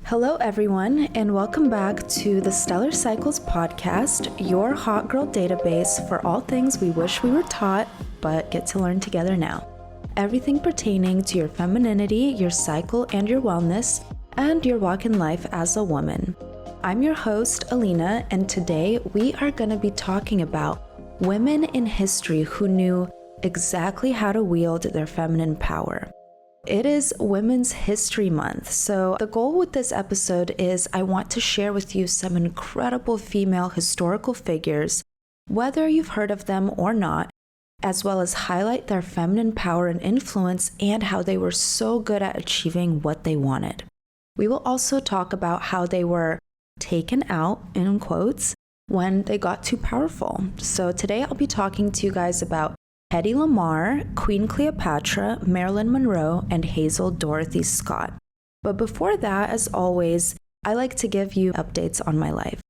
Hello, everyone, and welcome back to the Stellar Cycles podcast, your hot girl database for all things we wish we were taught, but get to learn together now. Everything pertaining to your femininity, your cycle, and your wellness, and your walk in life as a woman. I'm your host, Alina, and today we are going to be talking about women in history who knew exactly how to wield their feminine power. It is Women's History Month, so the goal with this episode is I want to share with you some incredible female historical figures, whether you've heard of them or not, as well as highlight their feminine power and influence and how they were so good at achieving what they wanted. We will also talk about how they were taken out, in quotes, when they got too powerful. So today I'll be talking to you guys about Hedy Lamarr, Queen Cleopatra, Marilyn Monroe, and Hazel Dorothy Scott. But before that, as always, I like to give you updates on my life.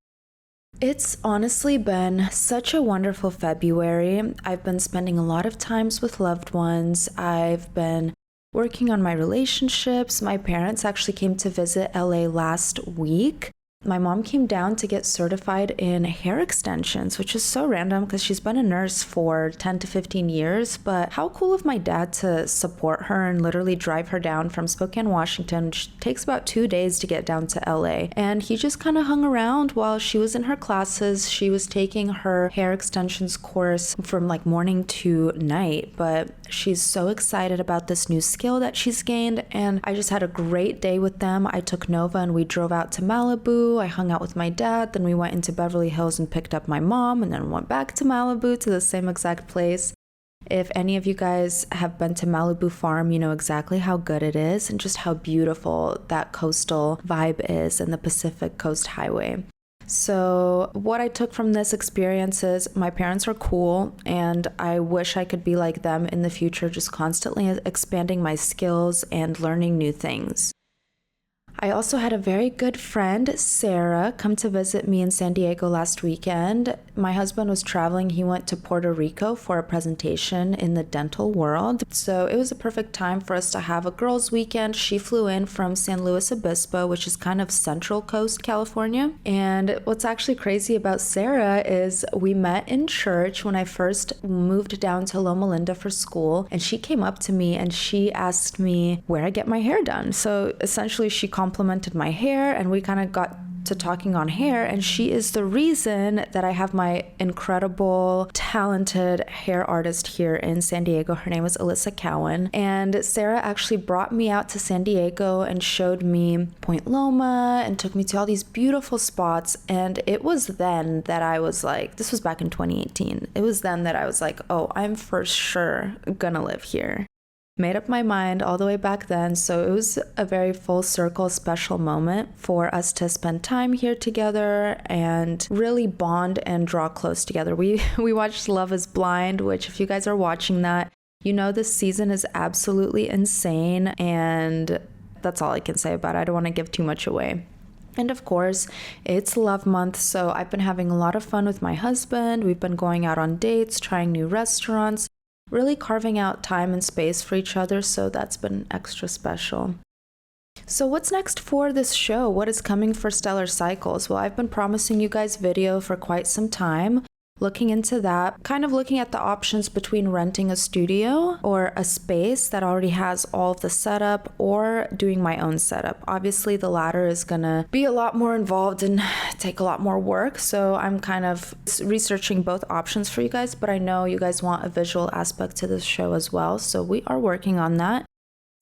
It's honestly been such a wonderful February. I've been spending a lot of times with loved ones. I've been working on my relationships. My parents actually came to visit LA last week. My mom came down to get certified in hair extensions, which is so random because she's been a nurse for 10 to 15 years. But how cool of my dad to support her and literally drive her down from Spokane, Washington, which takes about 2 days to get down to LA. And he just kind of hung around while she was in her classes. She was taking her hair extensions course from like morning to night. But she's so excited about this new skill that she's gained. And I just had a great day with them. I took Nova and we drove out to Malibu. I hung out with my dad, then we went into Beverly Hills and picked up my mom, and then went back to Malibu to the same exact place. If any of you guys have been to Malibu Farm, you know exactly how good it is and just how beautiful that coastal vibe is and the Pacific Coast Highway. So what I took from this experience is my parents are cool, and I wish I could be like them in the future, just constantly expanding my skills and learning new things. I also had a very good friend, Sarah, come to visit me in San Diego last weekend. My husband was traveling. He went to Puerto Rico for a presentation in the dental world. So it was a perfect time for us to have a girls' weekend. She flew in from San Luis Obispo, which is kind of Central Coast, California. And what's actually crazy about Sarah is we met in church when I first moved down to Loma Linda for school. And she came up to me and she asked me where I get my hair done. So essentially she complimented my hair and we kind of got to talking on hair, and she is the reason that I have my incredible, talented hair artist here in San Diego. Her name is Alyssa Cowan, and Sarah actually brought me out to San Diego and showed me Point Loma and took me to all these beautiful spots. And it was then that I was like, this was back in 2018. It was then that I was like, oh, I'm for sure gonna live here. Made up my mind all the way back then, so it was a very full circle special moment for us to spend time here together and really bond and draw close together. We watched Love is Blind, which if you guys are watching that, you know this season is absolutely insane, and that's all I can say about it. I don't want to give too much away. And of course, it's Love Month, so I've been having a lot of fun with my husband. We've been going out on dates, trying new restaurants, really carving out time and space for each other, so that's been extra special. So what's next for this show? What is coming for Stellar Cycles? Well, I've been promising you guys video for quite some time. Looking into that, kind of looking at the options between renting a studio or a space that already has all of the setup, or doing my own setup. Obviously, the latter is gonna be a lot more involved and take a lot more work, so I'm kind of researching both options for you guys, but I know you guys want a visual aspect to this show as well, so we are working on that.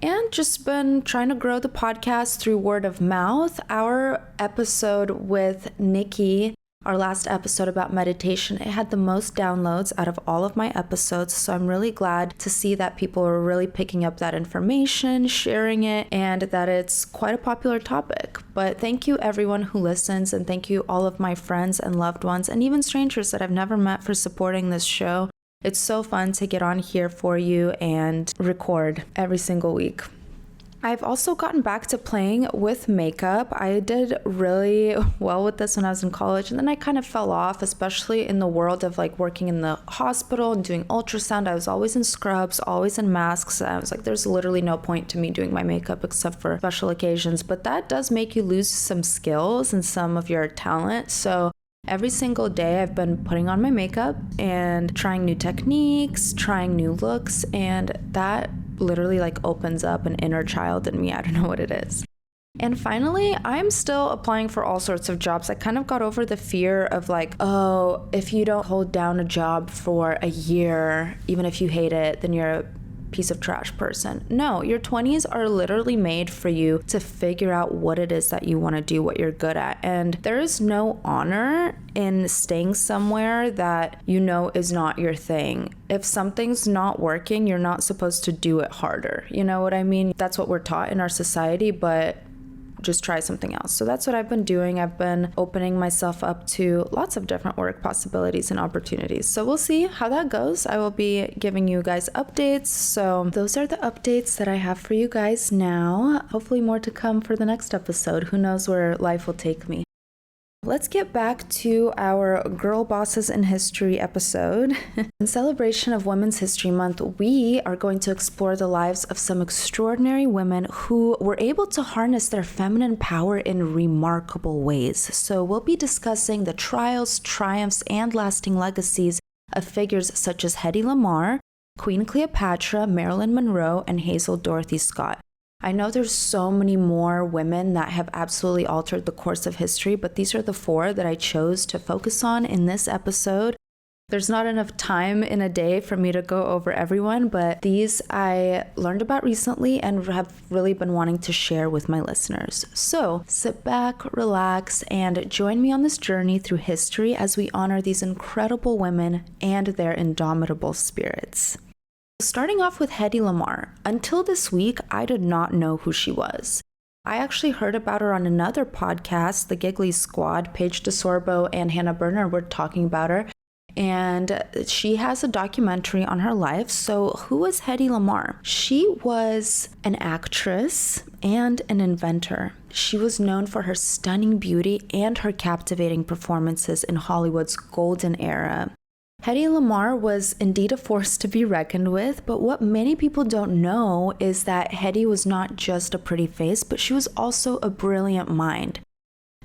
And just been trying to grow the podcast through word of mouth. Our episode with Nikki, our last episode about meditation, it had the most downloads out of all of my episodes, so I'm really glad to see that people are really picking up that information, sharing it, and that it's quite a popular topic. But thank you everyone who listens, and thank you all of my friends and loved ones, and even strangers that I've never met, for supporting this show. It's so fun to get on here for you and record every single week. I've also gotten back to playing with makeup. I did really well with this when I was in college, and then I kind of fell off, especially in the world of like working in the hospital and doing ultrasound. I was always in scrubs, always in masks. I was like, there's literally no point to me doing my makeup except for special occasions, but that does make you lose some skills and some of your talent. So every single day I've been putting on my makeup and trying new techniques, trying new looks, and that literally like opens up an inner child in me. I don't know what it is. And finally, I'm still applying for all sorts of jobs. I kind of got over the fear of like, oh, if you don't hold down a job for a year, even if you hate it, then you're a piece of trash person. No, your 20s are literally made for you to figure out what it is that you want to do, what you're good at. And there is no honor in staying somewhere that you know is not your thing. If something's not working, you're not supposed to do it harder. You know what I mean? That's what we're taught in our society, but just try something else. So that's what I've been doing. I've been opening myself up to lots of different work possibilities and opportunities. So we'll see how that goes. I will be giving you guys updates. So those are the updates that I have for you guys now. Hopefully more to come for the next episode. Who knows where life will take me. Let's get back to our Girl Bosses in History episode. In celebration of Women's History Month, we are going to explore the lives of some extraordinary women who were able to harness their feminine power in remarkable ways. So we'll be discussing the trials, triumphs, and lasting legacies of figures such as Hedy Lamarr, Queen Cleopatra, Marilyn Monroe, and Hazel Dorothy Scott. I know there's so many more women that have absolutely altered the course of history, but these are the 4 that I chose to focus on in this episode. There's not enough time in a day for me to go over everyone, but these I learned about recently and have really been wanting to share with my listeners. So sit back, relax, and join me on this journey through history as we honor these incredible women and their indomitable spirits. Starting off with Hedy Lamarr. Until this week, I did not know who she was. I actually heard about her on another podcast, The Giggly Squad. Paige DeSorbo and Hannah Berner were talking about her, and she has a documentary on her life. So who is Hedy Lamarr? She was an actress and an inventor. She was known for her stunning beauty and her captivating performances in Hollywood's golden era. Hedy Lamarr was indeed a force to be reckoned with, but what many people don't know is that Hedy was not just a pretty face, but she was also a brilliant mind.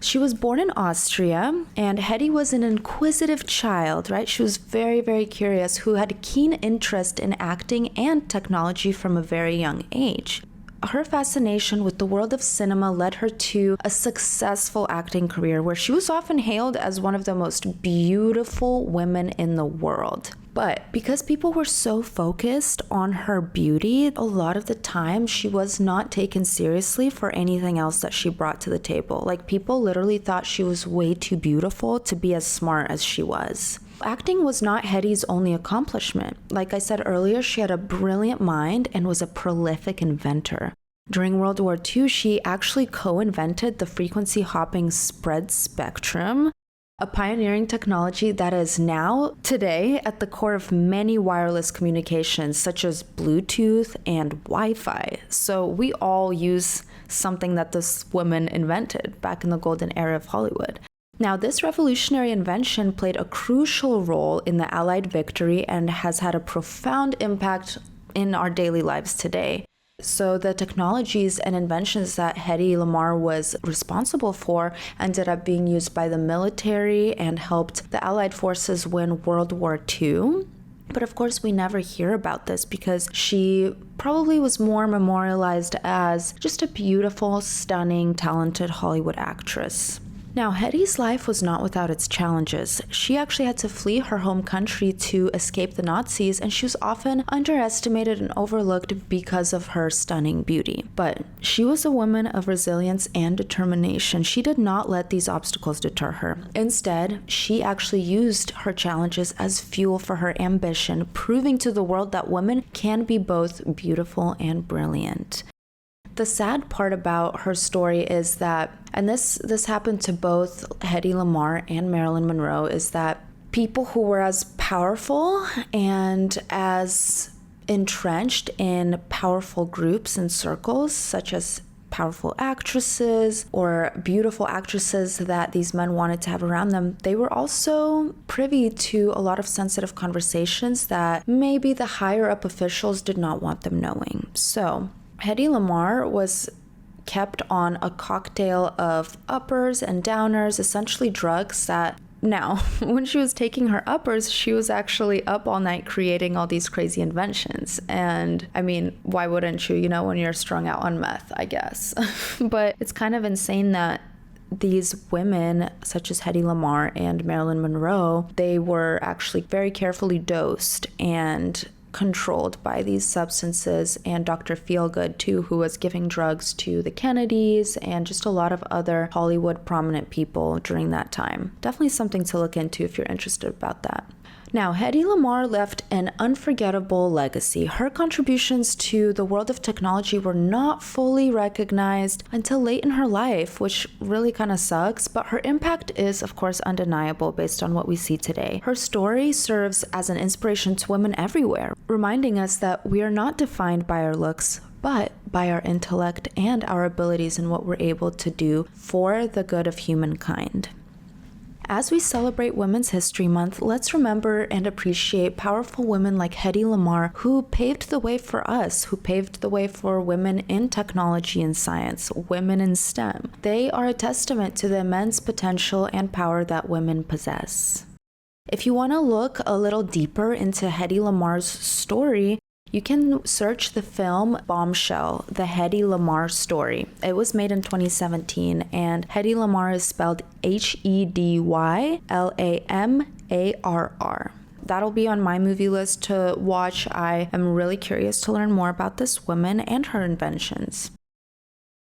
She was born in Austria, and Hedy was an inquisitive child, right? She was very, very curious, who had a keen interest in acting and technology from a very young age. Her fascination with the world of cinema led her to a successful acting career where she was often hailed as one of the most beautiful women in the world. But because people were so focused on her beauty, a lot of the time she was not taken seriously for anything else that she brought to the table. Like, people literally thought she was way too beautiful to be as smart as she was. Acting was not Hedy's only accomplishment. Like I said earlier, she had a brilliant mind and was a prolific inventor. During World War II, she actually co-invented the frequency hopping spread spectrum, a pioneering technology that is now, today, at the core of many wireless communications, such as Bluetooth and Wi-Fi. So we all use something that this woman invented back in the golden era of Hollywood. Now, this revolutionary invention played a crucial role in the Allied victory and has had a profound impact in our daily lives today. So the technologies and inventions that Hedy Lamarr was responsible for ended up being used by the military and helped the Allied forces win World War II. But of course, we never hear about this because she probably was more memorialized as just a beautiful, stunning, talented Hollywood actress. Now, Hedy's life was not without its challenges. She actually had to flee her home country to escape the Nazis, and she was often underestimated and overlooked because of her stunning beauty. But she was a woman of resilience and determination. She did not let these obstacles deter her. Instead, she actually used her challenges as fuel for her ambition, proving to the world that women can be both beautiful and brilliant. The sad part about her story is that, and this happened to both Hedy Lamarr and Marilyn Monroe, is that people who were as powerful and as entrenched in powerful groups and circles, such as powerful actresses or beautiful actresses that these men wanted to have around them, they were also privy to a lot of sensitive conversations that maybe the higher up officials did not want them knowing. So Hedy Lamarr was kept on a cocktail of uppers and downers, essentially drugs that now, when she was taking her uppers, she was actually up all night creating all these crazy inventions. And I mean, why wouldn't you, when you're strung out on meth, I guess. But it's kind of insane that these women, such as Hedy Lamarr and Marilyn Monroe, they were actually very carefully dosed and controlled by these substances, and Dr. Feelgood too, who was giving drugs to the Kennedys and just a lot of other Hollywood prominent people during that time. Definitely something to look into if you're interested about that. Now, Hedy Lamarr left an unforgettable legacy. Her contributions to the world of technology were not fully recognized until late in her life, which really kind of sucks, but her impact is, of course, undeniable based on what we see today. Her story serves as an inspiration to women everywhere, reminding us that we are not defined by our looks, but by our intellect and our abilities and what we're able to do for the good of humankind. As we celebrate Women's History Month, let's remember and appreciate powerful women like Hedy Lamarr, who paved the way for us, who paved the way for women in technology and science, women in STEM. They are a testament to the immense potential and power that women possess. If you want to look a little deeper into Hedy Lamarr's story, you can search the film Bombshell, The Hedy Lamarr Story. It was made in 2017, and Hedy Lamarr is spelled Hedylamarr. That'll be on my movie list to watch. I am really curious to learn more about this woman and her inventions.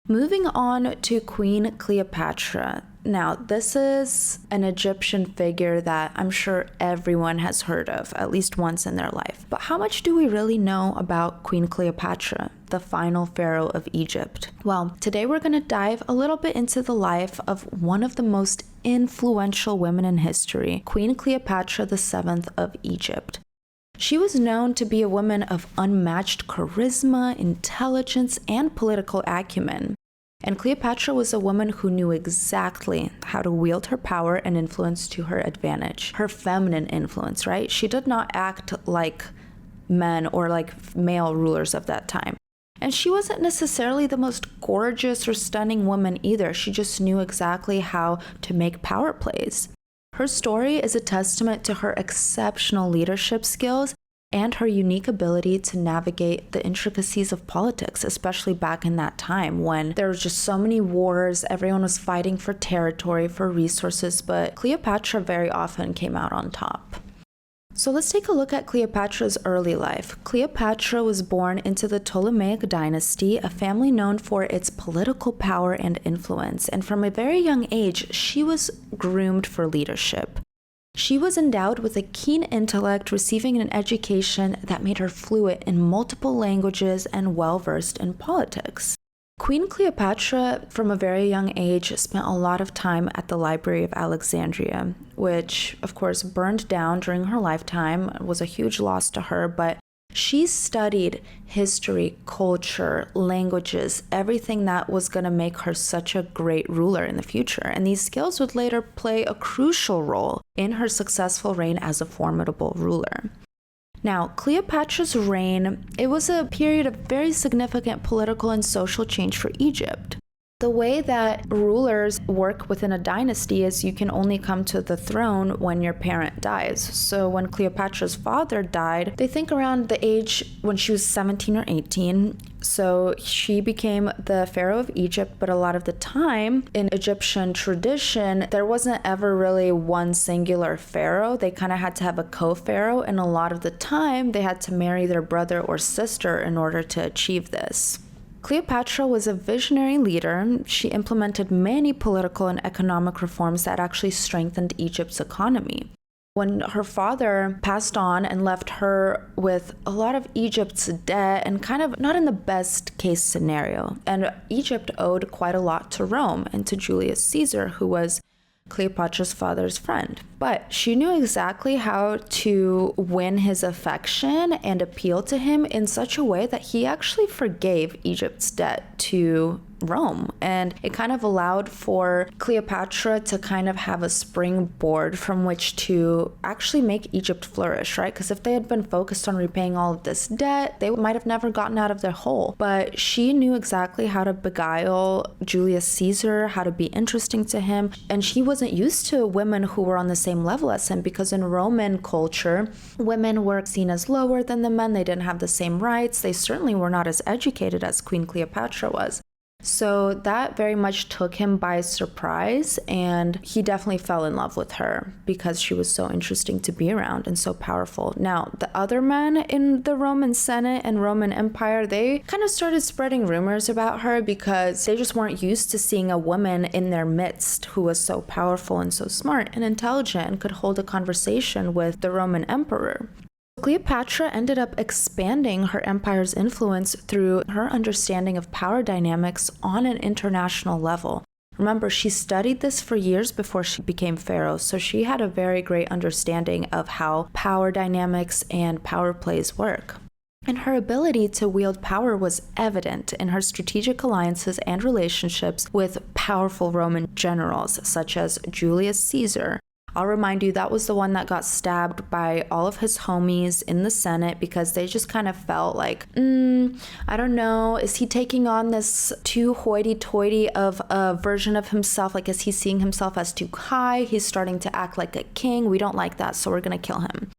Moving on to Queen Cleopatra. Now, this is an Egyptian figure that I'm sure everyone has heard of at least once in their life. But how much do we really know about Queen Cleopatra, the final pharaoh of Egypt? Well, today we're going to dive a little bit into the life of one of the most influential women in history, Queen Cleopatra VII of Egypt. She was known to be a woman of unmatched charisma, intelligence, and political acumen. And Cleopatra was a woman who knew exactly how to wield her power and influence to her advantage. Her feminine influence, right? She did not act like men or like male rulers of that time. And she wasn't necessarily the most gorgeous or stunning woman either. She just knew exactly how to make power plays. Her story is a testament to her exceptional leadership skills and her unique ability to navigate the intricacies of politics, especially back in that time when there were just so many wars, everyone was fighting for territory, for resources, but Cleopatra very often came out on top. So let's take a look at Cleopatra's early life. Cleopatra was born into the Ptolemaic dynasty, a family known for its political power and influence, and from a very young age, she was groomed for leadership. She was endowed with a keen intellect, receiving an education that made her fluent in multiple languages and well-versed in politics. Queen Cleopatra, from a very young age, spent a lot of time at the Library of Alexandria, which, of course, burned down during her lifetime. It was a huge loss to her, but she studied history, culture, languages, everything that was going to make her such a great ruler in the future. And these skills would later play a crucial role in her successful reign as a formidable ruler. Now, Cleopatra's reign, it was a period of very significant political and social change for Egypt. The way that rulers work within a dynasty is you can only come to the throne when your parent dies. So when Cleopatra's father died, they think around the age when she was 17 or 18. So she became the pharaoh of Egypt, but a lot of the time in Egyptian tradition, there wasn't ever really one singular pharaoh. They kind of had to have a co-pharaoh, and a lot of the time they had to marry their brother or sister in order to achieve this. Cleopatra was a visionary leader. She implemented many political and economic reforms that actually strengthened Egypt's economy. When her father passed on and left her with a lot of Egypt's debt and kind of not in the best case scenario, and Egypt owed quite a lot to Rome and to Julius Caesar, who was Cleopatra's father's friend. But she knew exactly how to win his affection and appeal to him in such a way that he actually forgave Egypt's debt to Rome. And it kind of allowed for Cleopatra to kind of have a springboard from which to actually make Egypt flourish, right? Because if they had been focused on repaying all of this debt, they might have never gotten out of their hole. But she knew exactly how to beguile Julius Caesar, how to be interesting to him. And she wasn't used to women who were on the same level as him, because in Roman culture, women were seen as lower than the men. They didn't have the same rights. They certainly were not as educated as Queen Cleopatra was. So that very much took him by surprise, and he definitely fell in love with her because she was so interesting to be around and so powerful. Now, the other men in the Roman Senate and Roman Empire, they kind of started spreading rumors about her because they just weren't used to seeing a woman in their midst who was so powerful and so smart and intelligent and could hold a conversation with the Roman emperor. Cleopatra ended up expanding her empire's influence through her understanding of power dynamics on an international level. Remember, she studied this for years before she became pharaoh, so she had a very great understanding of how power dynamics and power plays work. And her ability to wield power was evident in her strategic alliances and relationships with powerful Roman generals such as Julius Caesar. I'll remind you, that was the one that got stabbed by all of his homies in the Senate because they just kind of felt like, I don't know, is he taking on this too hoity-toity of a version of himself? Like, is he seeing himself as too high? He's starting to act like a king. We don't like that, so we're going to kill him.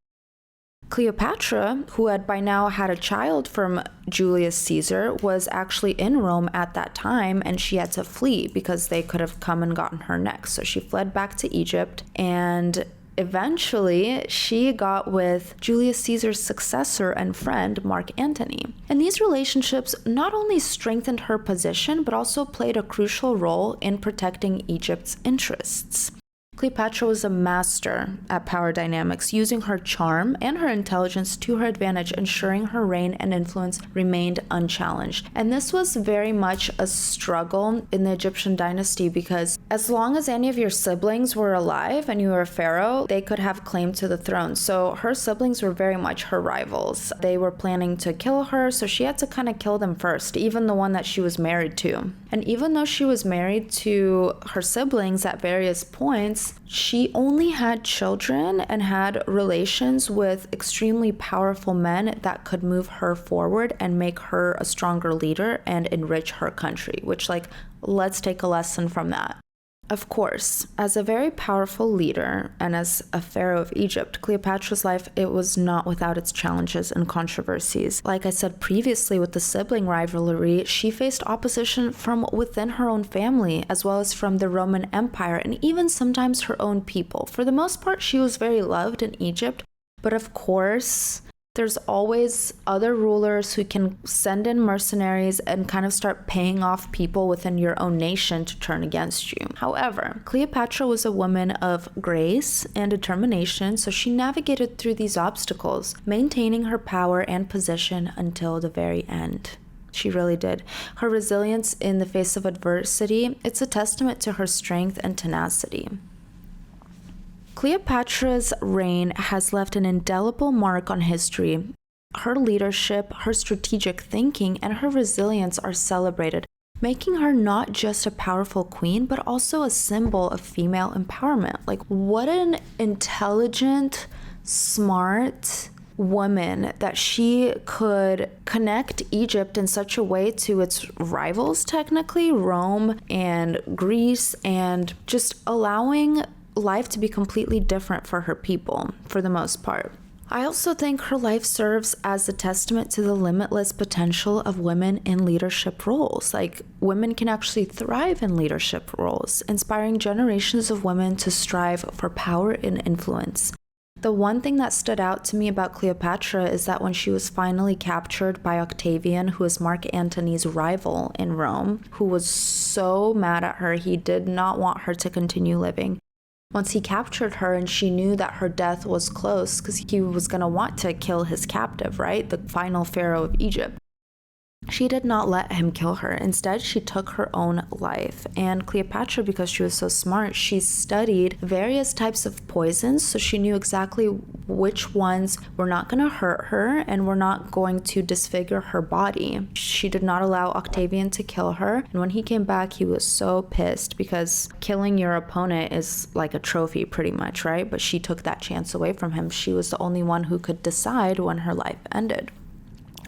Cleopatra, who had by now had a child from Julius Caesar, was actually in Rome at that time, and she had to flee because they could have come and gotten her next. So she fled back to Egypt, and eventually she got with Julius Caesar's successor and friend, Mark Antony. And these relationships not only strengthened her position, but also played a crucial role in protecting Egypt's interests. Cleopatra was a master at power dynamics, using her charm and her intelligence to her advantage, ensuring her reign and influence remained unchallenged. And this was very much a struggle in the Egyptian dynasty because as long as any of your siblings were alive and you were a pharaoh, they could have claim to the throne. So her siblings were very much her rivals. They were planning to kill her, so she had to kind of kill them first, even the one that she was married to. And even though she was married to her siblings at various points, she only had children and had relations with extremely powerful men that could move her forward and make her a stronger leader and enrich her country, which, let's take a lesson from that. Of course, as a very powerful leader and as a pharaoh of Egypt, Cleopatra's life, it was not without its challenges and controversies. Like I said previously with the sibling rivalry, she faced opposition from within her own family, as well as from the Roman Empire, and even sometimes her own people. For the most part, she was very loved in Egypt, but of course, there's always other rulers who can send in mercenaries and kind of start paying off people within your own nation to turn against you. However, Cleopatra was a woman of grace and determination, so she navigated through these obstacles, maintaining her power and position until the very end. She really did. Her resilience in the face of adversity, it's a testament to her strength and tenacity. Cleopatra's reign has left an indelible mark on history. Her leadership, her strategic thinking, and her resilience are celebrated, making her not just a powerful queen, but also a symbol of female empowerment. What an intelligent, smart woman that she could connect Egypt in such a way to its rivals, technically, Rome and Greece, and just allowing life to be completely different for her people, for the most part. I also think her life serves as a testament to the limitless potential of women in leadership roles. Women can actually thrive in leadership roles, inspiring generations of women to strive for power and influence. The one thing that stood out to me about Cleopatra is that when she was finally captured by Octavian, who is Mark Antony's rival in Rome, who was so mad at her, he did not want her to continue living. Once he captured her and she knew that her death was close because he was going to want to kill his captive, right? The final pharaoh of Egypt. She did not let him kill her. Instead, she took her own life. And Cleopatra, because she was so smart, she studied various types of poisons, so she knew exactly which ones were not going to hurt her and were not going to disfigure her body. She did not allow Octavian to kill her. And when he came back, he was so pissed because killing your opponent is like a trophy pretty much, right? But she took that chance away from him. She was the only one who could decide when her life ended.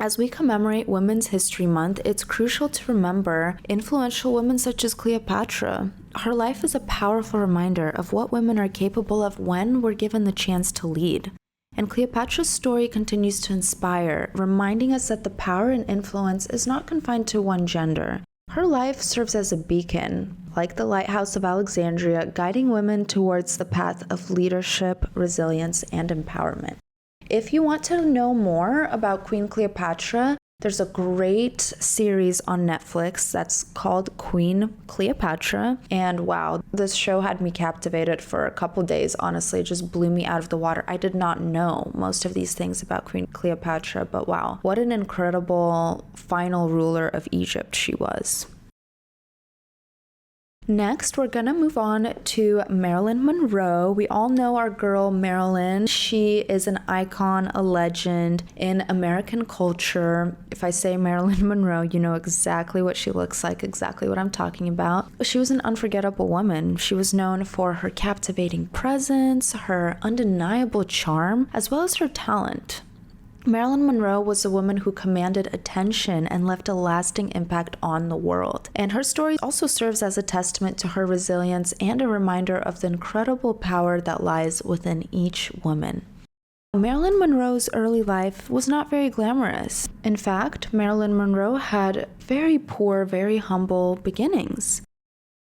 As we commemorate Women's History Month, it's crucial to remember influential women such as Cleopatra. Her life is a powerful reminder of what women are capable of when we're given the chance to lead. And Cleopatra's story continues to inspire, reminding us that the power and influence is not confined to one gender. Her life serves as a beacon, like the Lighthouse of Alexandria, guiding women towards the path of leadership, resilience, and empowerment. If you want to know more about Queen Cleopatra, there's a great series on Netflix that's called Queen Cleopatra. And wow, this show had me captivated for a couple days. Honestly, it just blew me out of the water. I did not know most of these things about Queen Cleopatra, but wow, what an incredible final ruler of Egypt she was. Next, we're gonna move on to Marilyn Monroe. We all know our girl Marilyn. She is an icon, a legend in American culture. If I say Marilyn Monroe, you know exactly what she looks like, exactly what I'm talking about. She was an unforgettable woman. She was known for her captivating presence, her undeniable charm, as well as her talent. Marilyn Monroe was a woman who commanded attention and left a lasting impact on the world. And her story also serves as a testament to her resilience and a reminder of the incredible power that lies within each woman. Marilyn Monroe's early life was not very glamorous. In fact, Marilyn Monroe had very poor, very humble beginnings.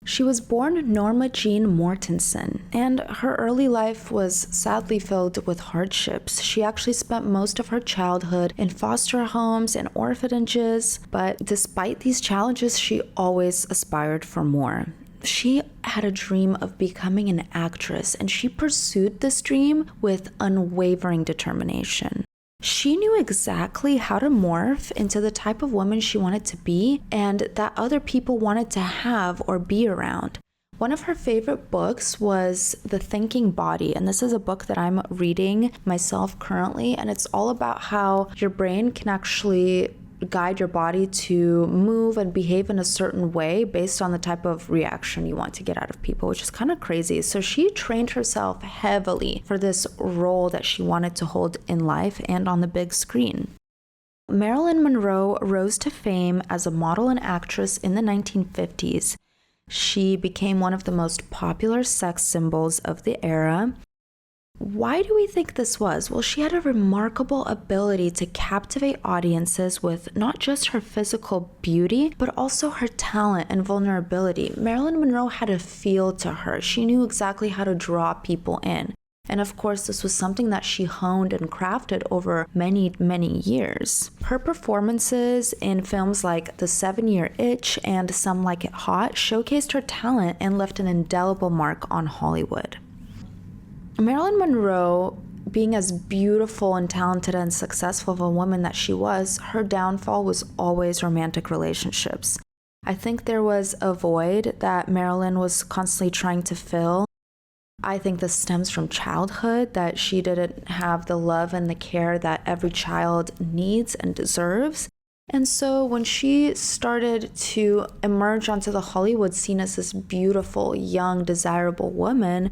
She was born Norma Jean Mortensen, and her early life was sadly filled with hardships. She actually spent most of her childhood in foster homes and orphanages, but despite these challenges, she always aspired for more. She had a dream of becoming an actress, and she pursued this dream with unwavering determination. She knew exactly how to morph into the type of woman she wanted to be and that other people wanted to have or be around. One of her favorite books was The Thinking Body, and this is a book that I'm reading myself currently, and it's all about how your brain can actually guide your body to move and behave in a certain way based on the type of reaction you want to get out of people, which is kind of crazy. So she trained herself heavily for this role that she wanted to hold in life and on the big screen. Marilyn Monroe rose to fame as a model and actress in the 1950s. She became one of the most popular sex symbols of the era. Why do we think this was? Well, she had a remarkable ability to captivate audiences with not just her physical beauty, but also her talent and vulnerability. Marilyn Monroe had a feel to her. She knew exactly how to draw people in. And of course, this was something that she honed and crafted over many, many years. Her performances in films like The 7-Year Itch and Some Like It Hot showcased her talent and left an indelible mark on Hollywood. Marilyn Monroe, being as beautiful and talented and successful of a woman that she was, her downfall was always romantic relationships. I think there was a void that Marilyn was constantly trying to fill. I think this stems from childhood, that she didn't have the love and the care that every child needs and deserves. And so when she started to emerge onto the Hollywood scene as this beautiful, young, desirable woman,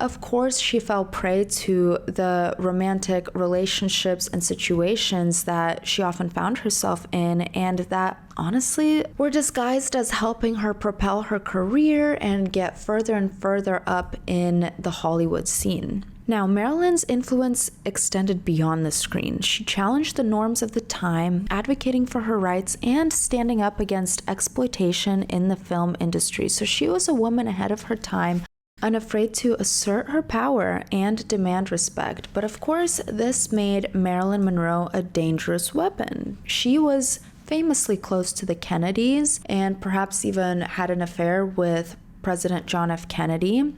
of course, she fell prey to the romantic relationships and situations that she often found herself in, and that honestly were disguised as helping her propel her career and get further and further up in the Hollywood scene. Now, Marilyn's influence extended beyond the screen. She challenged the norms of the time, advocating for her rights and standing up against exploitation in the film industry. So she was a woman ahead of her time, unafraid to assert her power and demand respect. But of course, this made Marilyn Monroe a dangerous weapon. She was famously close to the Kennedys and perhaps even had an affair with President John F. Kennedy.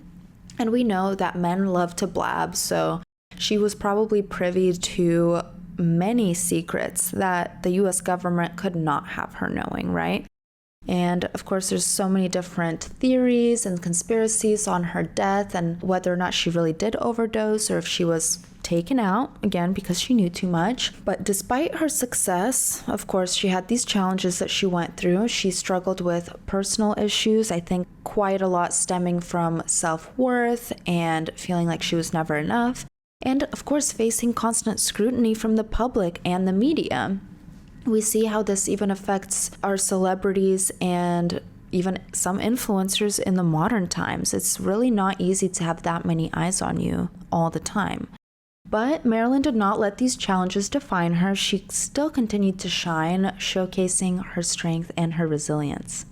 And we know that men love to blab, so she was probably privy to many secrets that the US government could not have her knowing, right? And of course, there's so many different theories and conspiracies on her death and whether or not she really did overdose or if she was taken out, again, because she knew too much. But despite her success, of course, she had these challenges that she went through. She struggled with personal issues, I think quite a lot stemming from self-worth and feeling like she was never enough. And of course, facing constant scrutiny from the public and the media. We see how this even affects our celebrities and even some influencers in the modern times. It's really not easy to have that many eyes on you all the time. But Marilyn did not let these challenges define her. She still continued to shine, showcasing her strength and her resilience.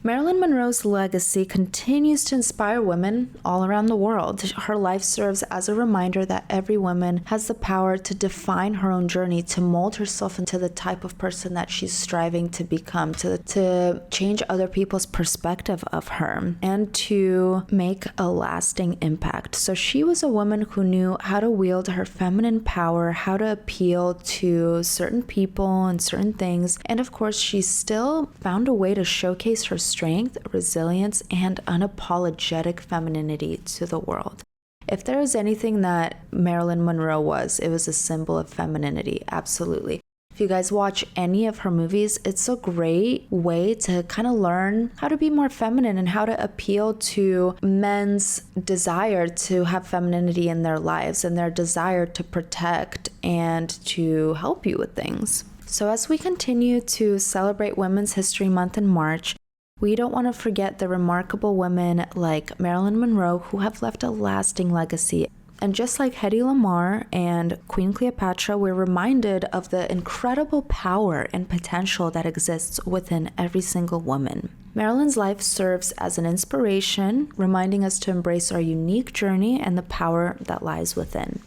Marilyn Monroe's legacy continues to inspire women all around the world. Her life serves as a reminder that every woman has the power to define her own journey, to mold herself into the type of person that she's striving to become, to change other people's perspective of her, and to make a lasting impact. So she was a woman who knew how to wield her feminine power, how to appeal to certain people and certain things, and of course, she still found a way to showcase her strength, resilience, and unapologetic femininity to the world. If there was anything that Marilyn Monroe was, it was a symbol of femininity, absolutely. If you guys watch any of her movies, it's a great way to kind of learn how to be more feminine and how to appeal to men's desire to have femininity in their lives and their desire to protect and to help you with things. So as we continue to celebrate Women's History Month in March, we don't want to forget the remarkable women like Marilyn Monroe who have left a lasting legacy. And just like Hedy Lamarr and Queen Cleopatra, we're reminded of the incredible power and potential that exists within every single woman. Marilyn's life serves as an inspiration, reminding us to embrace our unique journey and the power that lies within.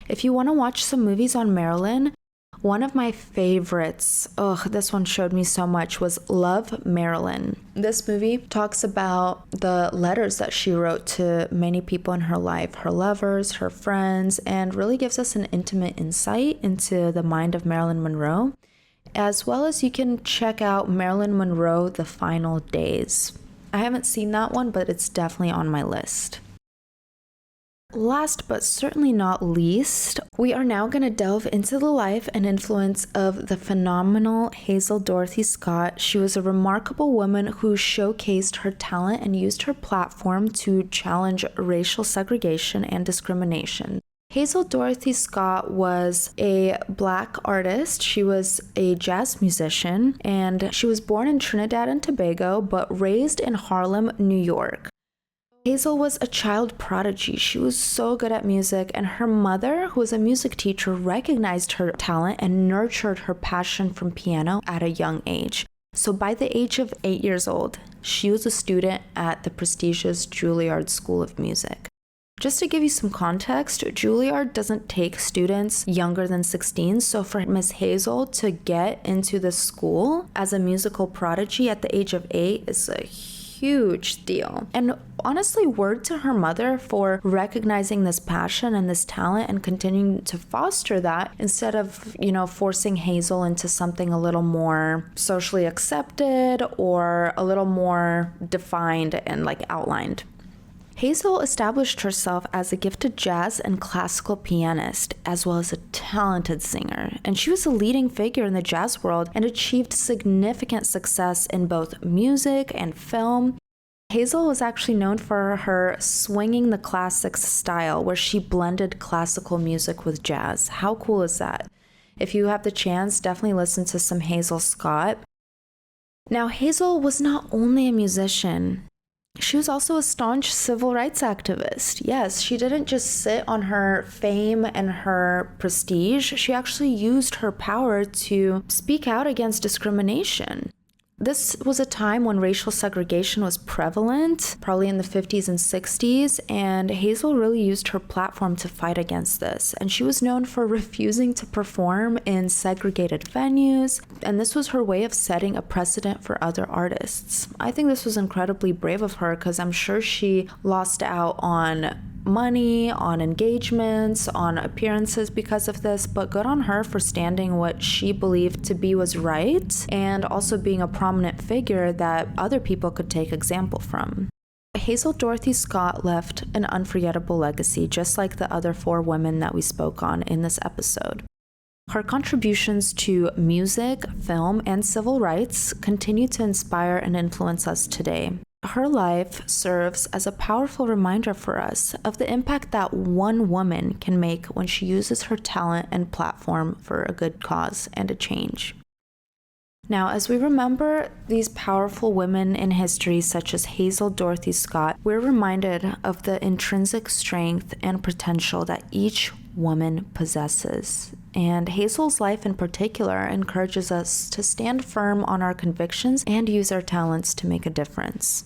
If you want to watch some movies on Marilyn, one of my favorites, this one showed me so much, was Love, Marilyn. This movie talks about the letters that she wrote to many people in her life, her lovers, her friends, and really gives us an intimate insight into the mind of Marilyn Monroe, as well as you can check out Marilyn Monroe, The Final Days. I haven't seen that one, but it's definitely on my list. Last but certainly not least, we are now going to delve into the life and influence of the phenomenal Hazel Dorothy Scott. She was a remarkable woman who showcased her talent and used her platform to challenge racial segregation and discrimination. Hazel Dorothy Scott was a Black artist. She was a jazz musician, and she was born in Trinidad and Tobago, but raised in Harlem, New York. Hazel was a child prodigy. She was so good at music, and her mother, who was a music teacher, recognized her talent and nurtured her passion from piano at a young age. So by the age of 8 years old, she was a student at the prestigious Juilliard School of Music. Just to give you some context, Juilliard doesn't take students younger than 16, so for Miss Hazel to get into the school as a musical prodigy at the age of 8 is a huge deal. And honestly, word to her mother for recognizing this passion and this talent and continuing to foster that instead of, forcing Hazel into something a little more socially accepted or a little more defined and outlined. Hazel established herself as a gifted jazz and classical pianist, as well as a talented singer, and she was a leading figure in the jazz world and achieved significant success in both music and film. Hazel was actually known for her swinging the classics style, where she blended classical music with jazz. How cool is that? If you have the chance, definitely listen to some Hazel Scott. Now, Hazel was not only a musician, she was also a staunch civil rights activist. Yes, she didn't just sit on her fame and her prestige. She actually used her power to speak out against discrimination. This was a time when racial segregation was prevalent, probably in the 50s and 60s, and Hazel really used her platform to fight against this. And she was known for refusing to perform in segregated venues, and this was her way of setting a precedent for other artists. I think this was incredibly brave of her because I'm sure she lost out on money, on engagements, on appearances because of this, but good on her for standing what she believed to be was right, and also being a prominent figure that other people could take example from. Hazel Dorothy Scott left an unforgettable legacy, just like the other 4 women that we spoke on in this episode. Her contributions to music, film, and civil rights continue to inspire and influence us today. Her life serves as a powerful reminder for us of the impact that one woman can make when she uses her talent and platform for a good cause and a change. Now, as we remember these powerful women in history, such as Hazel Dorothy Scott, we're reminded of the intrinsic strength and potential that each woman possesses. And Hazel's life in particular encourages us to stand firm on our convictions and use our talents to make a difference.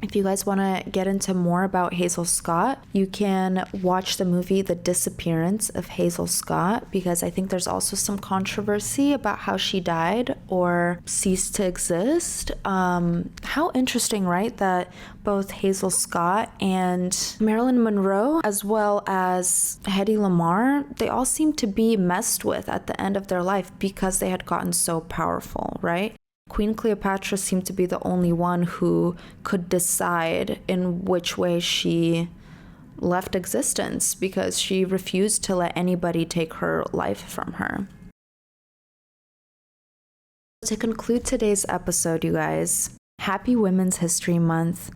If you guys want to get into more about Hazel Scott, you can watch the movie The Disappearance of Hazel Scott, because I think there's also some controversy about how she died or ceased to exist. How interesting, right? That both Hazel Scott and Marilyn Monroe, as well as Hedy Lamarr, they all seem to be messed with at the end of their life because they had gotten so powerful, right? Queen Cleopatra seemed to be the only one who could decide in which way she left existence, because she refused to let anybody take her life from her. To conclude today's episode, you guys, happy Women's History Month.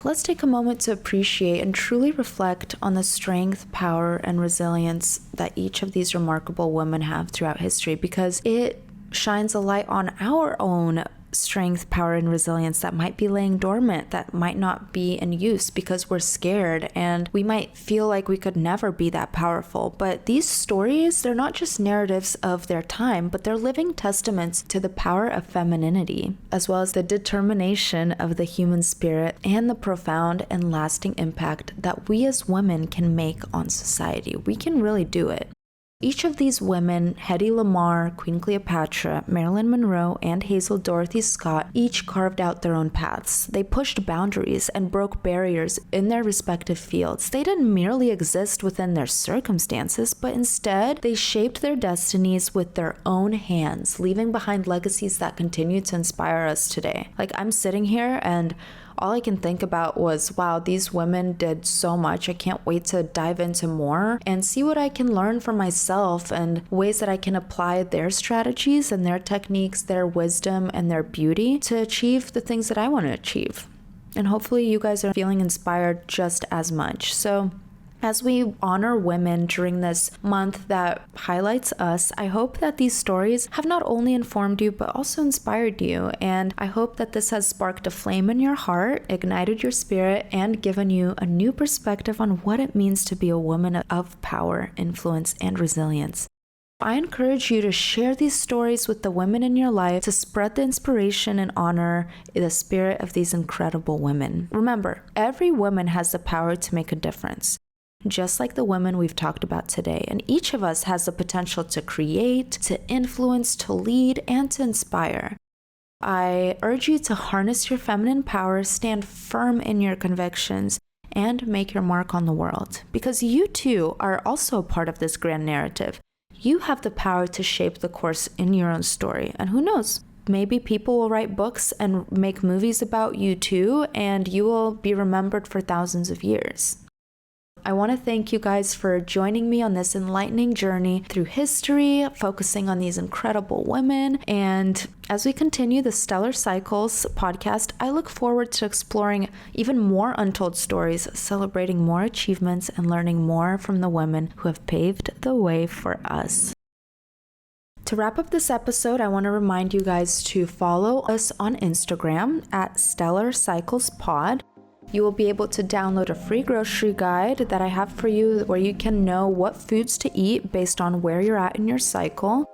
Let's take a moment to appreciate and truly reflect on the strength, power, and resilience that each of these remarkable women have throughout history, because it shines a light on our own strength, power, and resilience that might be laying dormant, that might not be in use because we're scared and we might feel like we could never be that powerful. But these stories, they're not just narratives of their time, but they're living testaments to the power of femininity, as well as the determination of the human spirit and the profound and lasting impact that we as women can make on society. We can really do it. Each of these women, Hedy Lamarr, Queen Cleopatra, Marilyn Monroe, and Hazel Dorothy Scott, each carved out their own paths. They pushed boundaries and broke barriers in their respective fields. They didn't merely exist within their circumstances, but instead, they shaped their destinies with their own hands, leaving behind legacies that continue to inspire us today. Like, I'm sitting here and all I can think about was, wow, these women did so much. I can't wait to dive into more and see what I can learn for myself and ways that I can apply their strategies and their techniques, their wisdom, and their beauty to achieve the things that I want to achieve. And hopefully you guys are feeling inspired just as much. So as we honor women during this month that highlights us, I hope that these stories have not only informed you, but also inspired you. And I hope that this has sparked a flame in your heart, ignited your spirit, and given you a new perspective on what it means to be a woman of power, influence, and resilience. I encourage you to share these stories with the women in your life to spread the inspiration and honor the spirit of these incredible women. Remember, every woman has the power to make a difference, just like the women we've talked about today. And each of us has the potential to create, to influence, to lead, and to inspire. I urge you to harness your feminine power, stand firm in your convictions, and make your mark on the world. Because you too are also a part of this grand narrative. You have the power to shape the course in your own story. And who knows? Maybe people will write books and make movies about you too, and you will be remembered for thousands of years. I want to thank you guys for joining me on this enlightening journey through history, focusing on these incredible women. And as we continue the Stellar Cycles podcast, I look forward to exploring even more untold stories, celebrating more achievements, and learning more from the women who have paved the way for us. To wrap up this episode, I want to remind you guys to follow us on Instagram at Stellar Cycles Pod. You will be able to download a free grocery guide that I have for you where you can know what foods to eat based on where you're at in your cycle.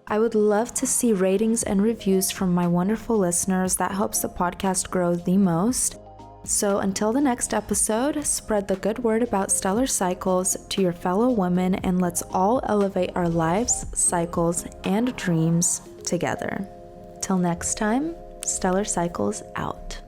I would love to see ratings and reviews from my wonderful listeners. That helps the podcast grow the most. So until the next episode, spread the good word about Stellar Cycles to your fellow women, and let's all elevate our lives, cycles, and dreams together. Till next time, Stellar Cycles out.